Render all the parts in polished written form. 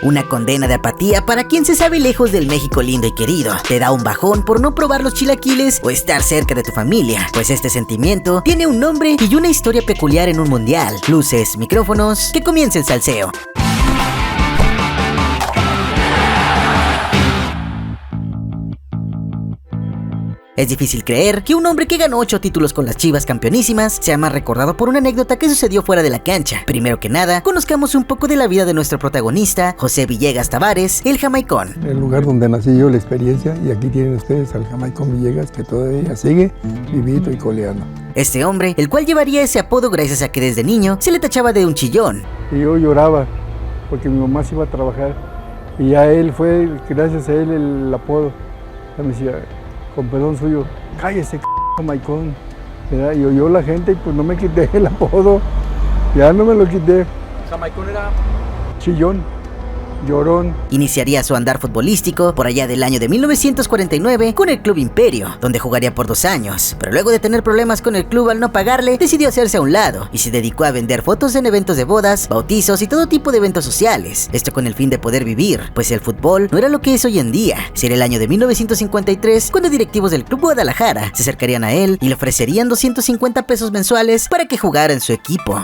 Una condena de apatía para quien se sabe lejos del México lindo y querido. Te da un bajón por no probar los chilaquiles o estar cerca de tu familia, pues este sentimiento tiene un nombre y una historia peculiar en un mundial. Luces, micrófonos, que comience el salseo. Es difícil creer que un hombre que ganó 8 títulos con las Chivas campeonísimas sea más recordado por una anécdota que sucedió fuera de la cancha. Primero que nada, conozcamos un poco de la vida de nuestro protagonista, José Villegas Tavares, el jamaicón. El lugar donde nací yo, la experiencia, y aquí tienen ustedes al jamaicón Villegas, que todavía sigue vivito y coleando. Este hombre, el cual llevaría ese apodo gracias a que desde niño se le tachaba de un chillón. Y yo lloraba porque mi mamá se iba a trabajar y a él fue, gracias a él, el apodo. Me decía, con perdón suyo, cállese, jamaicón. Y oyó la gente y pues no me quité el apodo, ya no me lo quité. Jamaicón era chillón, llorón. Iniciaría su andar futbolístico por allá del año de 1949 con el Club Imperio, donde jugaría por 2 años, pero luego de tener problemas con el club al no pagarle, decidió hacerse a un lado y se dedicó a vender fotos en eventos de bodas, bautizos y todo tipo de eventos sociales, esto con el fin de poder vivir, pues el fútbol no era lo que es hoy en día. Sería el año de 1953 cuando directivos del Club Guadalajara se acercarían a él y le ofrecerían 250 pesos mensuales para que jugara en su equipo.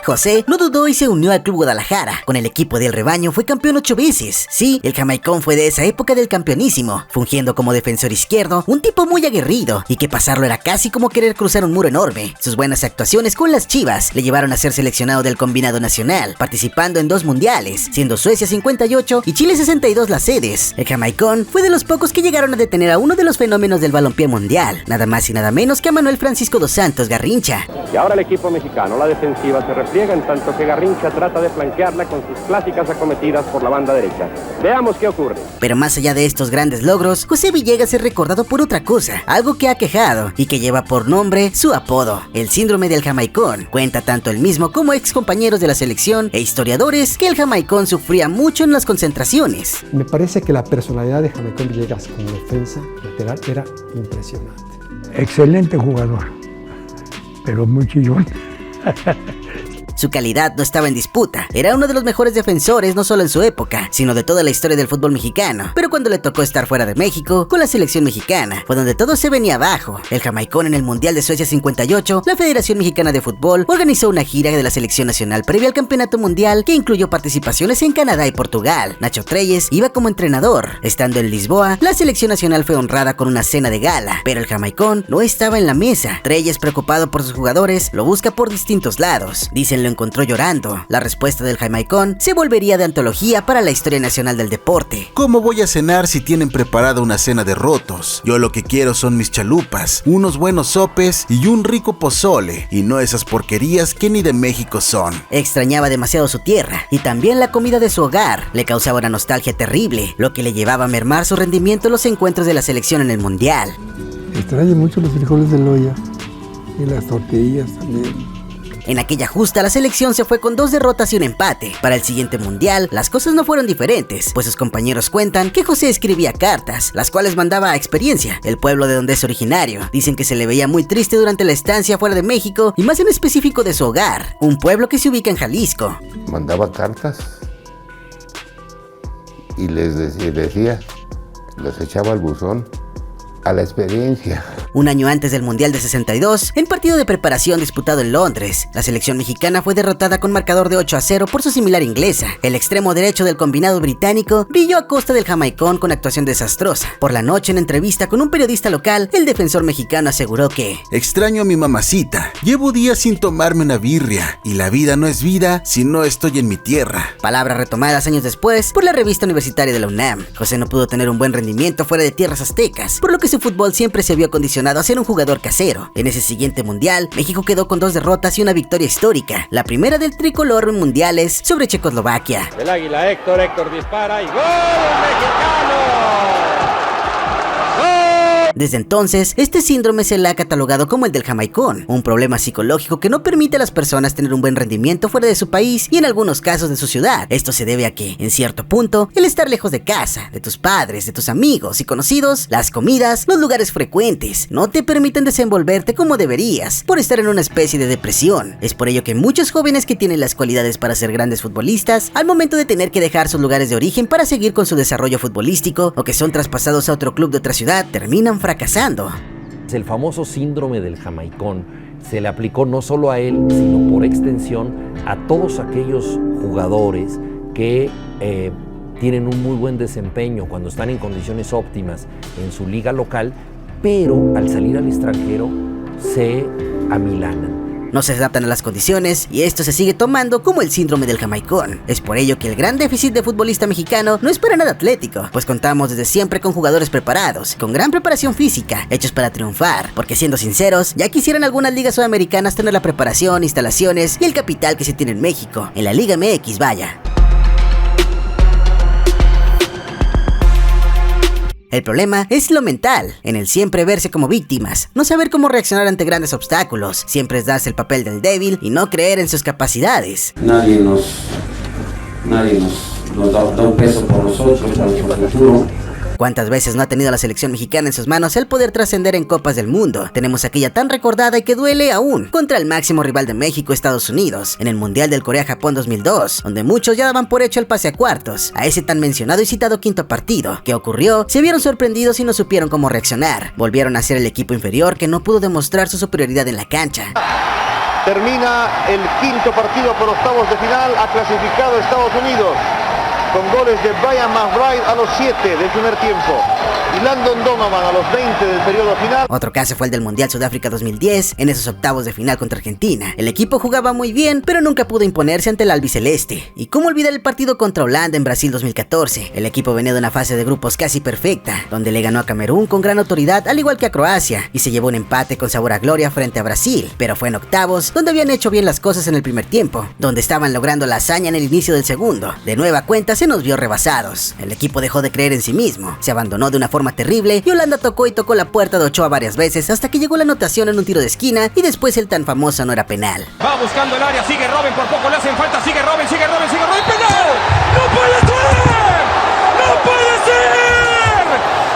José no dudó y se unió al Club Guadalajara. Con el equipo del rebaño fue campeón 8 veces. Sí, el jamaicón fue de esa época del campeonísimo, fungiendo como defensor izquierdo, un tipo muy aguerrido y que pasarlo era casi como querer cruzar un muro enorme. Sus buenas actuaciones con las Chivas le llevaron a ser seleccionado del combinado nacional, participando en 2 mundiales, siendo Suecia 58 y Chile 62 las sedes. El jamaicón fue de los pocos que llegaron a detener a uno de los fenómenos del balompié mundial, nada más y nada menos que a Manuel Francisco dos Santos Garrincha. Y ahora el equipo mexicano, la defensiva se repliega en tanto que Garrincha trata de flanquearla con sus clásicas acometidas por la banda derecha. Veamos qué ocurre. Pero más allá de estos grandes logros, José Villegas es recordado por otra cosa, algo que ha aquejado y que lleva por nombre su apodo, el síndrome del jamaicón. Cuenta tanto él mismo como ex compañeros de la selección e historiadores que el jamaicón sufría mucho en las concentraciones. Me parece que la personalidad de Jamaicón Villegas como defensa lateral era impresionante. Excelente jugador, pero muy chillón. Su calidad no estaba en disputa, era uno de los mejores defensores no solo en su época, sino de toda la historia del fútbol mexicano. Pero cuando le tocó estar fuera de México, con la selección mexicana, fue donde todo se venía abajo. El jamaicón en el Mundial de Suecia 58, la Federación Mexicana de Fútbol organizó una gira de la selección nacional previa al campeonato mundial que incluyó participaciones en Canadá y Portugal. Nacho Treyes iba como entrenador. Estando en Lisboa, la selección nacional fue honrada con una cena de gala, pero el jamaicón no estaba en la mesa. Treyes, preocupado por sus jugadores, lo busca por distintos lados. Dicen lo encontró llorando. La respuesta del jamaicón se volvería de antología para la historia nacional del deporte. ¿Cómo voy a cenar si tienen preparada una cena de rotos? Yo lo que quiero son mis chalupas, unos buenos sopes y un rico pozole, y no esas porquerías que ni de México son. Extrañaba demasiado su tierra y también la comida de su hogar. Le causaba una nostalgia terrible, lo que le llevaba a mermar su rendimiento en los encuentros de la selección en el mundial. Extraño mucho los frijoles de loya y las tortillas también. En aquella justa, la selección se fue con 2 derrotas y un empate. Para el siguiente mundial, las cosas no fueron diferentes, pues sus compañeros cuentan que José escribía cartas, las cuales mandaba a Experiencia, el pueblo de donde es originario. Dicen que se le veía muy triste durante la estancia fuera de México y más en específico de su hogar, un pueblo que se ubica en Jalisco. Mandaba cartas y les decía, los echaba al buzón. A la Experiencia. Un año antes del Mundial de 62, en partido de preparación disputado en Londres, la selección mexicana fue derrotada con marcador de 8-0 por su similar inglesa. El extremo derecho del combinado británico brilló a costa del jamaicón con actuación desastrosa. Por la noche, en entrevista con un periodista local, el defensor mexicano aseguró que extraño a mi mamacita, llevo días sin tomarme una birria, y la vida no es vida si no estoy en mi tierra. Palabras retomadas años después por la revista universitaria de la UNAM. José no pudo tener un buen rendimiento fuera de tierras aztecas, por lo que su fútbol siempre se vio condicionado a ser un jugador casero. En ese siguiente mundial, México quedó con 2 derrotas y una victoria histórica, la primera del tricolor en mundiales sobre Checoslovaquia. El águila Héctor dispara y ¡gol mexicano! ¡Gol Desde entonces, este síndrome se le ha catalogado como el del jamaicón, un problema psicológico que no permite a las personas tener un buen rendimiento fuera de su país y en algunos casos de su ciudad. Esto se debe a que, en cierto punto, el estar lejos de casa, de tus padres, de tus amigos y conocidos, las comidas, los lugares frecuentes, no te permiten desenvolverte como deberías, por estar en una especie de depresión. Es por ello que muchos jóvenes que tienen las cualidades para ser grandes futbolistas, al momento de tener que dejar sus lugares de origen para seguir con su desarrollo futbolístico o que son traspasados a otro club de otra ciudad, terminan fracasando. El famoso síndrome del jamaicón se le aplicó no solo a él, sino por extensión a todos aquellos jugadores que tienen un muy buen desempeño cuando están en condiciones óptimas en su liga local, pero al salir al extranjero se amilanan. No se adaptan a las condiciones y esto se sigue tomando como el síndrome del jamaicón. Es por ello que el gran déficit de futbolista mexicano no es para nada atlético, pues contamos desde siempre con jugadores preparados, con gran preparación física, hechos para triunfar, porque siendo sinceros, ya quisieran algunas ligas sudamericanas tener la preparación, instalaciones y el capital que se tiene en México, en la Liga MX, vaya. El problema es lo mental, en el siempre verse como víctimas, no saber cómo reaccionar ante grandes obstáculos, siempre es darse el papel del débil y no creer en sus capacidades. Nadie nos da un peso por nosotros, para nuestro futuro. ¿Cuántas veces no ha tenido la selección mexicana en sus manos el poder trascender en Copas del Mundo? Tenemos aquella tan recordada y que duele aún, contra el máximo rival de México, Estados Unidos, en el Mundial del Corea-Japón 2002, donde muchos ya daban por hecho el pase a cuartos. A ese tan mencionado y citado quinto partido, ¿qué ocurrió? Se vieron sorprendidos y no supieron cómo reaccionar. Volvieron a ser el equipo inferior que no pudo demostrar su superioridad en la cancha. Termina el quinto partido por octavos de final, ha clasificado Estados Unidos, con goles de Brian McBride a los 7 del primer tiempo y Landon Donovan a los 20 del periodo final. Otro caso fue el del Mundial Sudáfrica 2010, en esos octavos de final contra Argentina. El equipo jugaba muy bien, pero nunca pudo imponerse ante el albiceleste. ¿Y cómo olvidar el partido contra Holanda en Brasil 2014? El equipo venía de una fase de grupos casi perfecta, donde le ganó a Camerún con gran autoridad, al igual que a Croacia, y se llevó un empate con sabor a gloria frente a Brasil. Pero fue en octavos, donde habían hecho bien las cosas en el primer tiempo, donde estaban logrando la hazaña en el inicio del segundo. De nueva cuenta se nos vio rebasados. El equipo dejó de creer en sí mismo, se abandonó de una forma terrible y Holanda tocó y tocó la puerta de Ochoa varias veces hasta que llegó la anotación en un tiro de esquina y después el tan famoso no era penal. Va buscando el área, sigue Robben, por poco le hacen falta, sigue Robben, penal. ¡No puede ser! ¡No puede ser!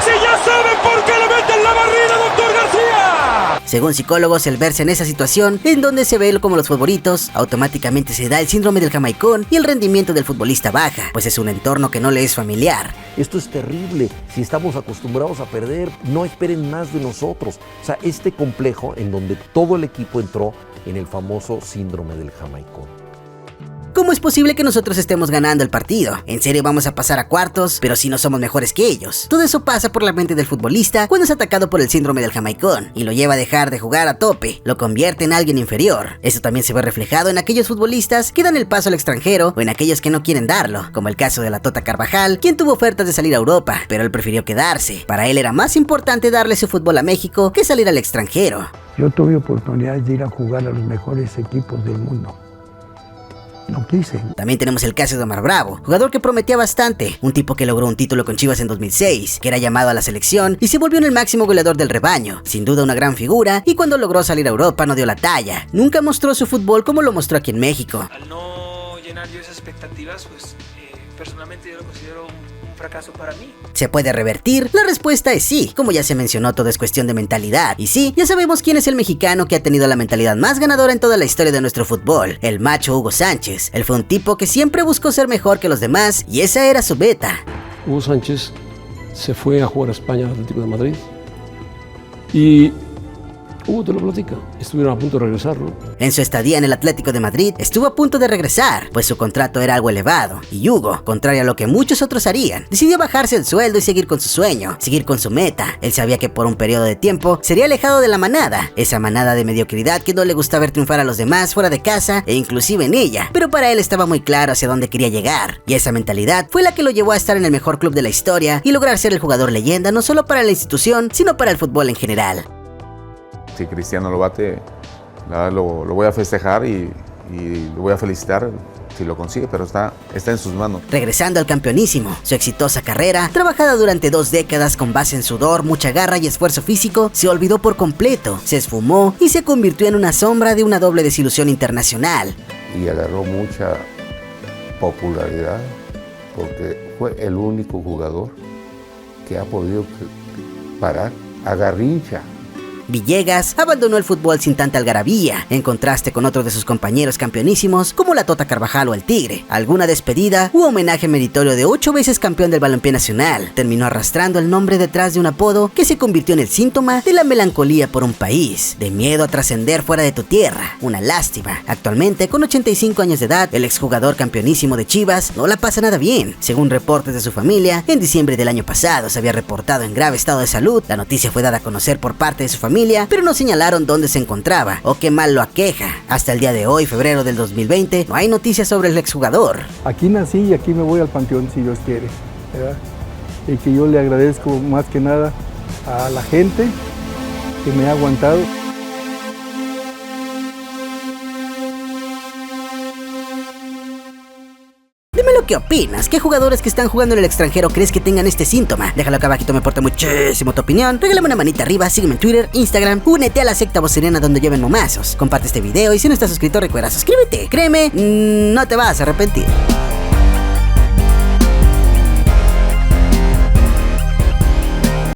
¡Si ya saben por qué le meten la barrida, doctor García! Según psicólogos, el verse en esa situación, en donde se ve como los favoritos, automáticamente se da el síndrome del jamaicón y el rendimiento del futbolista baja, pues es un entorno que no le es familiar. Esto es terrible. Si estamos acostumbrados a perder, no esperen más de nosotros. O sea, este complejo en donde todo el equipo entró en el famoso síndrome del jamaicón. ¿Cómo es posible que nosotros estemos ganando el partido? ¿En serio vamos a pasar a cuartos? Pero si no somos mejores que ellos. Todo eso pasa por la mente del futbolista cuando es atacado por el síndrome del jamaicón y lo lleva a dejar de jugar a tope, lo convierte en alguien inferior. Eso también se ve reflejado en aquellos futbolistas que dan el paso al extranjero o en aquellos que no quieren darlo, como el caso de la Tota Carvajal, quien tuvo ofertas de salir a Europa, pero él prefirió quedarse. Para él era más importante darle su fútbol a México que salir al extranjero. Yo tuve oportunidad de ir a jugar a los mejores equipos del mundo. No quise. También tenemos el caso de Omar Bravo, jugador que prometía bastante, un tipo que logró un título con Chivas en 2006, que era llamado a la selección y se volvió en el máximo goleador del rebaño, sin duda una gran figura, y cuando logró salir a Europa no dio la talla, nunca mostró su fútbol como lo mostró aquí en México. Al no llenar yo esas expectativas, pues personalmente yo lo considero un fracaso para mí. ¿Se puede revertir? La respuesta es sí. Como ya se mencionó, todo es cuestión de mentalidad. Y sí, ya sabemos quién es el mexicano que ha tenido la mentalidad más ganadora en toda la historia de nuestro fútbol, el macho Hugo Sánchez. Él fue un tipo que siempre buscó ser mejor que los demás y esa era su beta. Hugo Sánchez se fue a jugar a España al Atlético de Madrid y Hugo te lo platica, estuvieron a punto de regresar, ¿no? En su estadía en el Atlético de Madrid estuvo a punto de regresar, pues su contrato era algo elevado, y Hugo, contrario a lo que muchos otros harían, decidió bajarse el sueldo y seguir con su sueño, seguir con su meta. Él sabía que por un periodo de tiempo sería alejado de la manada, esa manada de mediocridad que no le gusta ver triunfar a los demás fuera de casa e inclusive en ella, pero para él estaba muy claro hacia dónde quería llegar, y esa mentalidad fue la que lo llevó a estar en el mejor club de la historia y lograr ser el jugador leyenda no solo para la institución, sino para el fútbol en general. Si Cristiano lo bate, lo voy a festejar y lo voy a felicitar si lo consigue, pero está en sus manos. Regresando al campeonísimo, su exitosa carrera, trabajada durante 2 décadas con base en sudor, mucha garra y esfuerzo físico, se olvidó por completo, se esfumó y se convirtió en una sombra de una doble desilusión internacional. Y agarró mucha popularidad porque fue el único jugador que ha podido parar a Garrincha. Villegas abandonó el fútbol sin tanta algarabía, en contraste con otros de sus compañeros campeonísimos como la Tota Carvajal o el Tigre. Alguna despedida u homenaje meritorio de 8 veces campeón del balompié nacional terminó arrastrando el nombre detrás de un apodo que se convirtió en el síntoma de la melancolía por un país, de miedo a trascender fuera de tu tierra. Una lástima. Actualmente, con 85 años de edad, el exjugador campeonísimo de Chivas no la pasa nada bien. Según reportes de su familia, en diciembre del año pasado se había reportado en grave estado de salud. La noticia fue dada a conocer por parte de su familia, pero no señalaron dónde se encontraba o qué mal lo aqueja. Hasta el día de hoy, febrero del 2020, no hay noticias sobre el exjugador. Aquí nací y aquí me voy al panteón si Dios quiere, ¿verdad? Y que yo le agradezco más que nada a la gente que me ha aguantado. Dímelo qué opinas, qué jugadores que están jugando en el extranjero crees que tengan este síntoma. Déjalo acá abajito, me importa muchísimo tu opinión. Regálame una manita arriba, sígueme en Twitter, Instagram, únete a la secta vocerena donde lleven momazos. Comparte este video y si no estás suscrito recuerda suscríbete. Créeme, no te vas a arrepentir.